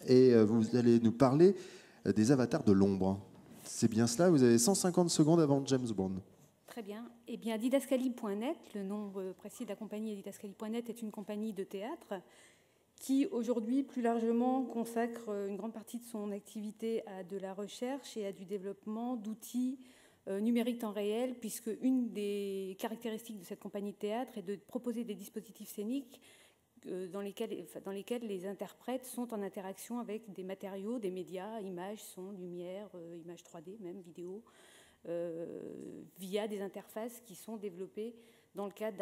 et vous allez nous parler des avatars de l'ombre. C'est bien cela, vous avez 150 secondes avant James Bond. Très bien. Eh bien, Didascalie.net, le nom précis de la compagnie Didascalie.net, est une compagnie de théâtre qui, aujourd'hui, plus largement, consacre une grande partie de son activité à de la recherche et à du développement d'outils numériques temps réel, puisque une des caractéristiques de cette compagnie de théâtre est de proposer des dispositifs scéniques dans lesquels les interprètes sont en interaction avec des matériaux, des médias, images, son, lumière, images 3D, même vidéo, via des interfaces qui sont développées dans le cadre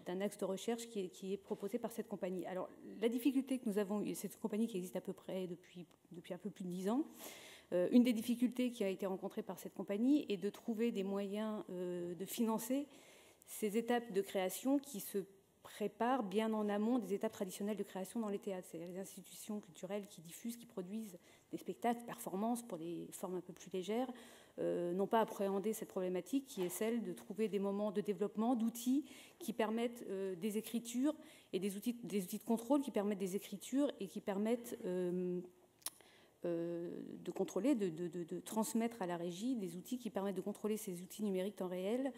d'un axe de recherche qui est proposé par cette compagnie. Alors, la difficulté que nous avons eue, cette compagnie qui existe à peu près depuis un peu plus de 10 ans, une des difficultés qui a été rencontrée par cette compagnie est de trouver des moyens de financer ces étapes de création qui se préparent bien en amont des étapes traditionnelles de création dans les théâtres. C'est-à-dire les institutions culturelles qui diffusent, qui produisent des spectacles, performances pour des formes un peu plus légères, n'ont pas appréhendé cette problématique qui est celle de trouver des moments de développement, d'outils qui permettent des écritures et des outils de contrôle qui permettent des écritures et qui permettent de contrôler, de transmettre à la régie des outils qui permettent de contrôler ces outils numériques en réel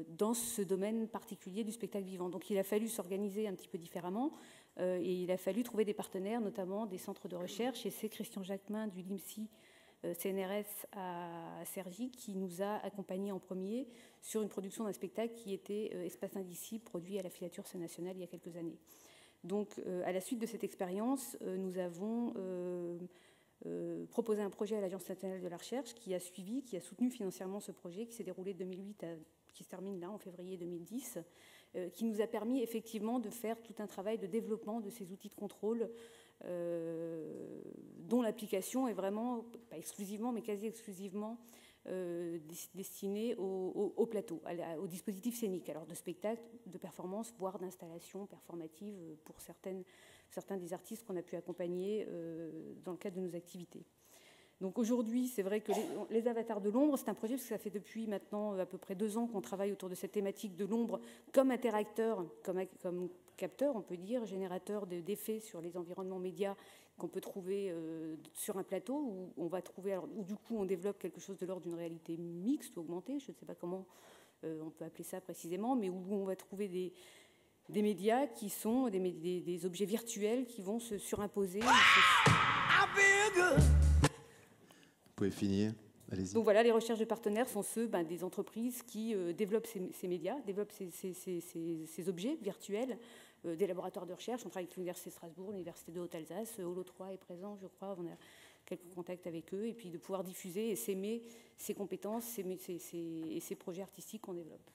dans ce domaine particulier du spectacle vivant. Donc il a fallu s'organiser un petit peu différemment et il a fallu trouver des partenaires, notamment des centres de recherche, et c'est Christian Jacquemin du LIMSI CNRS à Cergy qui nous a accompagnés en premier sur une production d'un spectacle qui était Espace Indicible, produit à la Filature nationale il y a quelques années. Donc à la suite de cette expérience, nous avons proposé un projet à l'Agence nationale de la recherche qui a suivi, qui a soutenu financièrement ce projet qui s'est déroulé de 2008 qui se termine là en février 2010, qui nous a permis effectivement de faire tout un travail de développement de ces outils de contrôle dont l'application est vraiment, pas exclusivement, mais quasi exclusivement destinée au plateau, au dispositif scénique, alors de spectacle, de performance, voire d'installation performative pour certains des artistes qu'on a pu accompagner dans le cadre de nos activités. Donc aujourd'hui, c'est vrai que les avatars de l'ombre, c'est un projet parce que ça fait depuis maintenant à peu près 2 ans qu'on travaille autour de cette thématique de l'ombre comme interacteur, comme capteur, on peut dire, générateur d'effets sur les environnements médias qu'on peut trouver sur un plateau où on va trouver, alors, où du coup on développe quelque chose de l'ordre d'une réalité mixte ou augmentée, je ne sais pas comment on peut appeler ça précisément, mais où on va trouver des médias qui sont des objets virtuels qui vont se surimposer. Vous pouvez finir, allez-y. Donc voilà, les recherches de partenaires sont ceux des entreprises qui développent ces médias, développent ces objets virtuels, des laboratoires de recherche. On travaille avec l'Université de Strasbourg, l'Université de Haute-Alsace, Holo 3 est présent, je crois, on a quelques contacts avec eux, et puis de pouvoir diffuser et s'aimer ces compétences et ces projets artistiques qu'on développe.